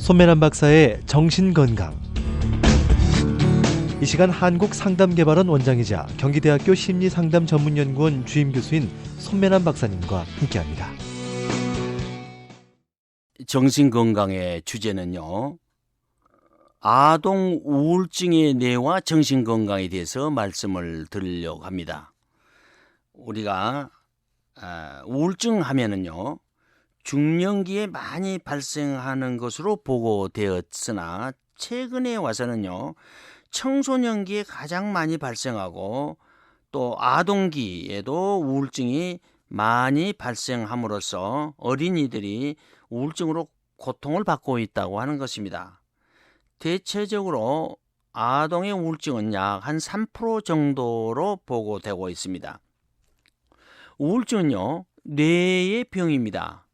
손매란 박사의 정신건강. 이 시간 한국상담개발원 원장이자 경기대학교 심리상담전문연구원 주임교수인 손매란 박사님과 함께합니다. 정신건강의 주제는요, 아동 우울증의 뇌와 정신건강에 대해서 말씀을 드리려고 합니다. 우리가 우울증 하면은요, 중년기에 많이 발생하는 것으로 보고되었으나 최근에 와서는요, 청소년기에 가장 많이 발생하고 또 아동기에도 우울증이 많이 발생함으로써 어린이들이 우울증으로 고통을 받고 있다고 하는 것입니다. 대체적으로 아동의 우울증은 약 한 3% 정도로 보고되고 있습니다. 우울증은요, 뇌의 병입니다.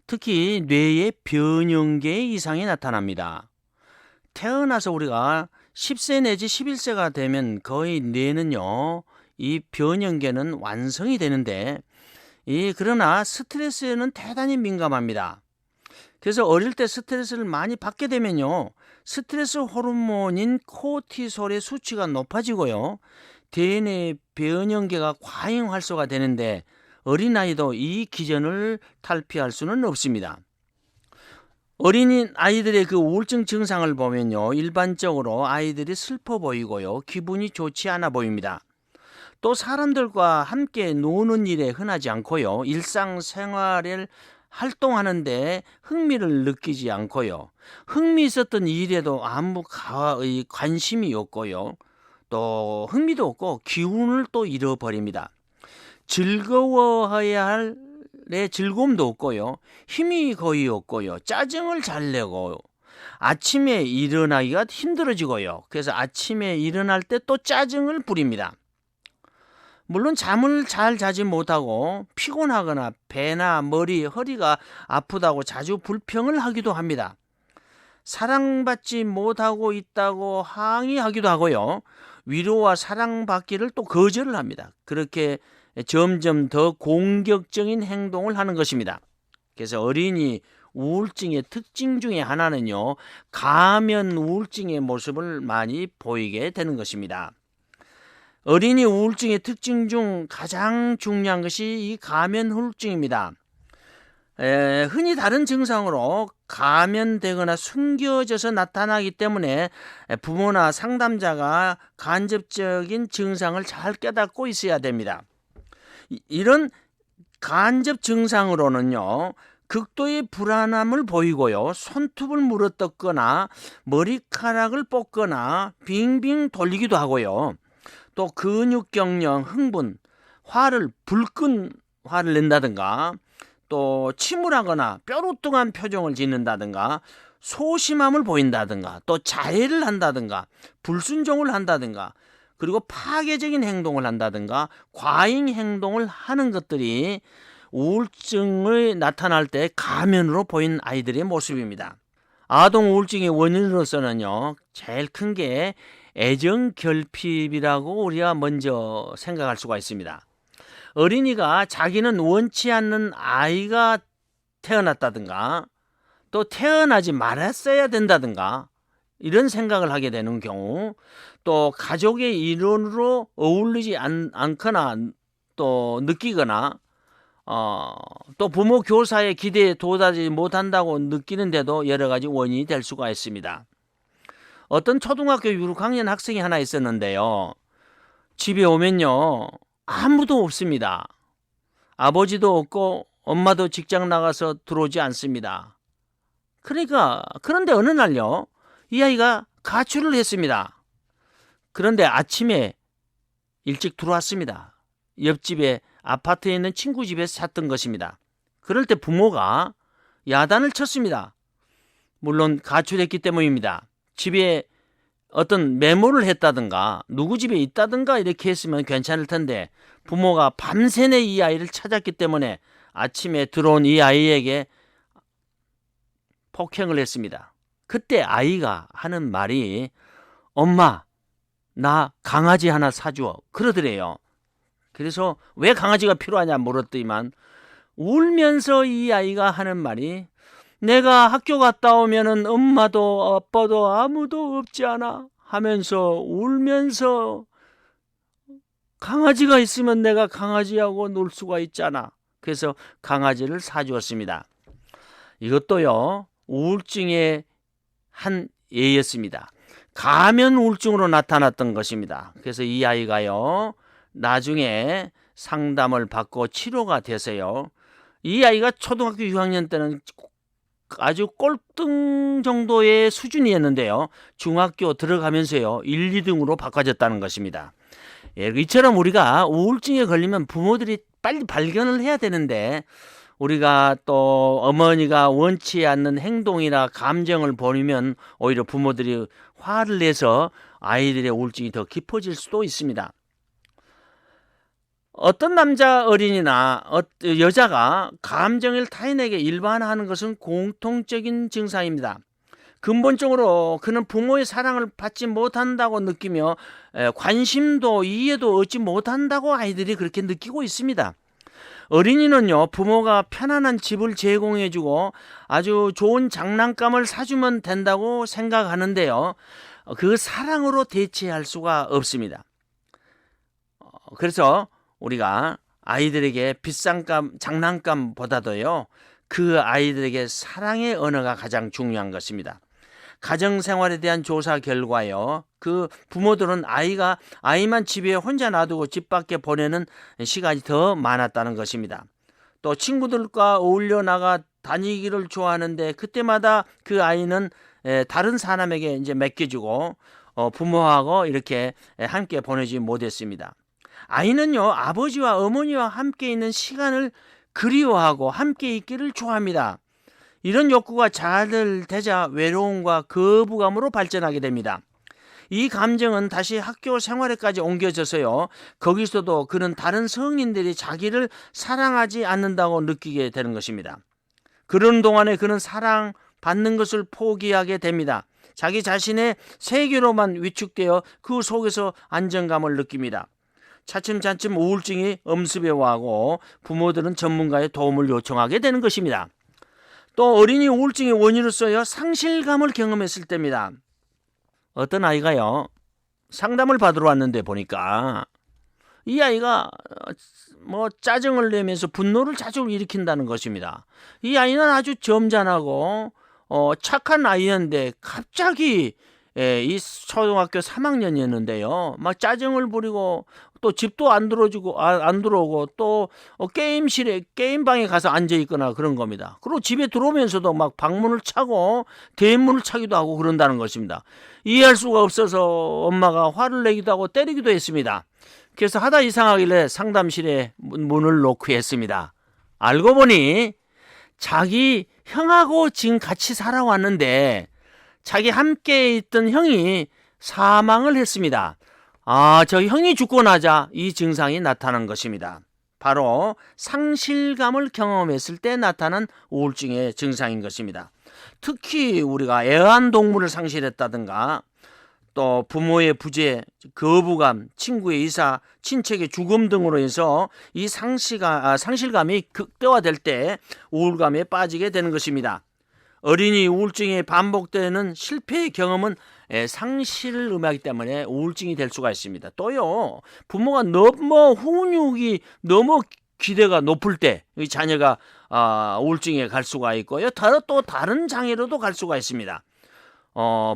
특히 뇌의 변형계 이상이 나타납니다. 태어나서 우리가 10세 내지 11세가 되면 거의 뇌는요, 이 변형계는 완성이 되는데, 그러나 스트레스에는 대단히 민감합니다. 그래서 어릴 때 스트레스를 많이 받게 되면요, 스트레스 호르몬인 코르티솔의 수치가 높아지고요, 대뇌 변형계가 과잉 활성화 되는데 어린아이도 이 기전을 탈피할 수는 없습니다. 어린 아이들의 그 우울증 증상을 보면요, 일반적으로 아이들이 슬퍼 보이고요, 기분이 좋지 않아 보입니다. 또 사람들과 함께 노는 일에 흔하지 않고요, 일상생활을 활동하는데 흥미를 느끼지 않고요, 흥미 있었던 일에도 아무 관심이 없고요, 또 흥미도 없고 기운을 또 잃어버립니다. 즐거워해야 할 즐거움도 없고요, 힘이 거의 없고요, 짜증을 잘 내고 아침에 일어나기가 힘들어지고요, 그래서 아침에 일어날 때 또 짜증을 부립니다. 물론 잠을 잘 자지 못하고 피곤하거나 배나 머리, 허리가 아프다고 자주 불평을 하기도 합니다. 사랑받지 못하고 있다고 항의하기도 하고요, 위로와 사랑받기를 또 거절을 합니다. 그렇게 점점 더 공격적인 행동을 하는 것입니다. 그래서 어린이 우울증의 특징 중에 하나는요, 가면 우울증의 모습을 많이 보이게 되는 것입니다. 어린이 우울증의 특징 중 가장 중요한 것이 이 가면 우울증입니다. 흔히 다른 증상으로 가면되거나 숨겨져서 나타나기 때문에 부모나 상담자가 간접적인 증상을 잘 깨닫고 있어야 됩니다. 이런 간접 증상으로는요, 극도의 불안함을 보이고요, 손톱을 물어뜯거나 머리카락을 뽑거나 빙빙 돌리기도 하고요, 또 근육경련, 흥분, 불끈 화를 낸다든가, 또 침울하거나 뾰루뚱한 표정을 짓는다든가, 소심함을 보인다든가, 또 자해를 한다든가, 불순종을 한다든가, 그리고 파괴적인 행동을 한다든가, 과잉 행동을 하는 것들이 우울증이 나타날 때 가면으로 보인 아이들의 모습입니다. 아동 우울증의 원인으로서는요, 제일 큰 게 애정 결핍이라고 우리가 먼저 생각할 수가 있습니다. 어린이가 자기는 원치 않는 아이가 태어났다든가, 또 태어나지 말았어야 된다든가, 이런 생각을 하게 되는 경우, 또 가족의 일원으로 어울리지 않거나 또 느끼거나, 또 부모 교사의 기대에 도달하지 못한다고 느끼는데도 여러 가지 원인이 될 수가 있습니다. 어떤 초등학교 6학년 학생이 하나 있었는데요, 집에 오면요, 아무도 없습니다. 아버지도 없고 엄마도 직장 나가서 들어오지 않습니다. 그런데 어느 날요, 이 아이가 가출을 했습니다. 그런데 아침에 일찍 들어왔습니다. 옆집에 아파트에 있는 친구 집에서 잤던 것입니다. 그럴 때 부모가 야단을 쳤습니다. 물론 가출했기 때문입니다. 집에 어떤 메모를 했다든가 누구 집에 있다든가 이렇게 했으면 괜찮을 텐데, 부모가 밤새내 이 아이를 찾았기 때문에 아침에 들어온 이 아이에게 폭행을 했습니다. 그때 아이가 하는 말이, 엄마, 나 강아지 하나 사주어, 그러더래요. 그래서 왜 강아지가 필요하냐 물었더니만 울면서 이 아이가 하는 말이, 내가 학교 갔다 오면은 엄마도 아빠도 아무도 없지 않아 하면서 울면서 강아지가 있으면 내가 강아지하고 놀 수가 있잖아. 그래서 강아지를 사주었습니다. 이것도요, 우울증의 한 예였습니다. 가면 우울증으로 나타났던 것입니다. 그래서 이 아이가요, 나중에 상담을 받고 치료가 돼서요, 이 아이가 초등학교 6학년 때는 아주 꼴등 정도의 수준이었는데요, 중학교 들어가면서요 1, 2등으로 바꿔졌다는 것입니다. 예, 이처럼 우리가 우울증에 걸리면 부모들이 빨리 발견을 해야 되는데, 우리가 또 어머니가 원치 않는 행동이나 감정을 보이면 오히려 부모들이 화를 내서 아이들의 우울증이 더 깊어질 수도 있습니다. 어떤 남자 어린이나 여자가 감정을 타인에게 일반화하는 것은 공통적인 증상입니다. 근본적으로 그는 부모의 사랑을 받지 못한다고 느끼며 관심도 이해도 얻지 못한다고 아이들이 그렇게 느끼고 있습니다. 어린이는요, 부모가 편안한 집을 제공해주고 아주 좋은 장난감을 사주면 된다고 생각하는데요, 그 사랑으로 대체할 수가 없습니다. 그래서 우리가 아이들에게 비싼 장난감보다도요, 그 아이들에게 사랑의 언어가 가장 중요한 것입니다. 가정생활에 대한 조사 결과요, 그 부모들은 아이만 집에 혼자 놔두고 집 밖에 보내는 시간이 더 많았다는 것입니다. 또 친구들과 어울려 나가 다니기를 좋아하는데 그때마다 그 아이는 다른 사람에게 이제 맡겨주고 부모하고 이렇게 함께 보내지 못했습니다. 아이는요, 아버지와 어머니와 함께 있는 시간을 그리워하고 함께 있기를 좋아합니다. 이런 욕구가 잘 되자 외로움과 거부감으로 발전하게 됩니다. 이 감정은 다시 학교 생활에까지 옮겨져서요, 거기서도 그는 다른 성인들이 자기를 사랑하지 않는다고 느끼게 되는 것입니다. 그런 동안에 그는 사랑받는 것을 포기하게 됩니다. 자기 자신의 세계로만 위축되어 그 속에서 안정감을 느낍니다. 차츰차츰 우울증이 엄습해 와고 부모들은 전문가의 도움을 요청하게 되는 것입니다. 또 어린이 우울증의 원인으로서요, 상실감을 경험했을 때입니다. 어떤 아이가요, 상담을 받으러 왔는데 보니까 이 아이가 짜증을 내면서 분노를 자주 일으킨다는 것입니다. 이 아이는 아주 점잖하고 착한 아이였는데 갑자기 이 초등학교 3학년이었는데요, 막 짜증을 부리고 또 집도 안 들어오고 또 게임방에 가서 앉아 있거나 그런 겁니다. 그리고 집에 들어오면서도 막 방문을 차고 대문을 차기도 하고 그런다는 것입니다. 이해할 수가 없어서 엄마가 화를 내기도 하고 때리기도 했습니다. 그래서 하다 이상하길래 상담실에 문을 노크했습니다. 알고 보니 자기 형하고 지금 같이 살아왔는데 자기 함께 있던 형이 사망을 했습니다. 저 형이 죽고 나자 이 증상이 나타난 것입니다. 바로 상실감을 경험했을 때 나타난 우울증의 증상인 것입니다. 특히 우리가 애완동물을 상실했다든가 또 부모의 부재, 거부감, 친구의 이사, 친척의 죽음 등으로 해서 이 상실감이 극대화될 때 우울감에 빠지게 되는 것입니다. 어린이 우울증이 반복되는 실패의 경험은 상실을 의미하기 때문에 우울증이 될 수가 있습니다. 또요, 부모가 훈육이 너무 기대가 높을 때 자녀가 우울증에 갈 수가 있고요, 또 다른 장애로도 갈 수가 있습니다.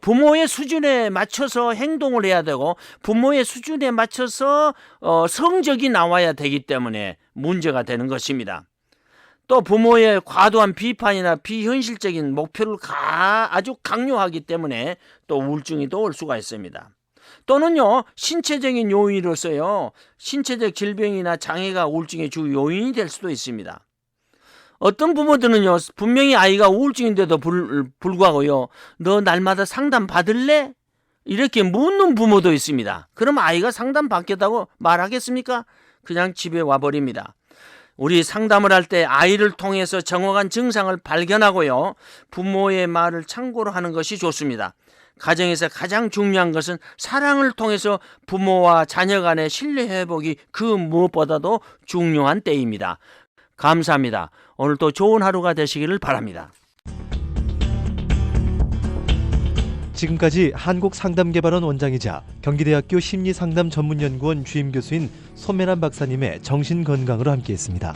부모의 수준에 맞춰서 행동을 해야 되고 부모의 수준에 맞춰서 성적이 나와야 되기 때문에 문제가 되는 것입니다. 또 부모의 과도한 비판이나 비현실적인 목표를 아주 강요하기 때문에 또 우울증이 또 올 수가 있습니다. 또는요, 신체적인 요인으로서요, 신체적 질병이나 장애가 우울증의 주 요인이 될 수도 있습니다. 어떤 부모들은요, 분명히 아이가 우울증인데도 불구하고요, 너 날마다 상담 받을래? 이렇게 묻는 부모도 있습니다. 그럼 아이가 상담 받겠다고 말하겠습니까? 그냥 집에 와버립니다. 우리 상담을 할 때 아이를 통해서 정확한 증상을 발견하고요, 부모의 말을 참고로 하는 것이 좋습니다. 가정에서 가장 중요한 것은 사랑을 통해서 부모와 자녀 간의 신뢰 회복이 그 무엇보다도 중요한 때입니다. 감사합니다. 오늘도 좋은 하루가 되시기를 바랍니다. 지금까지 한국상담개발원 원장이자 경기대학교 심리상담전문연구원 주임교수인 손매란 박사님의 정신건강으로 함께했습니다.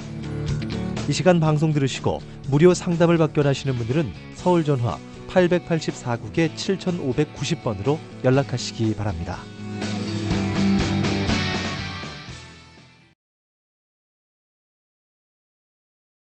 이 시간 방송 들으시고 무료 상담을 받기 원하시는 분들은 서울 전화 884국에 7590번으로 연락하시기 바랍니다.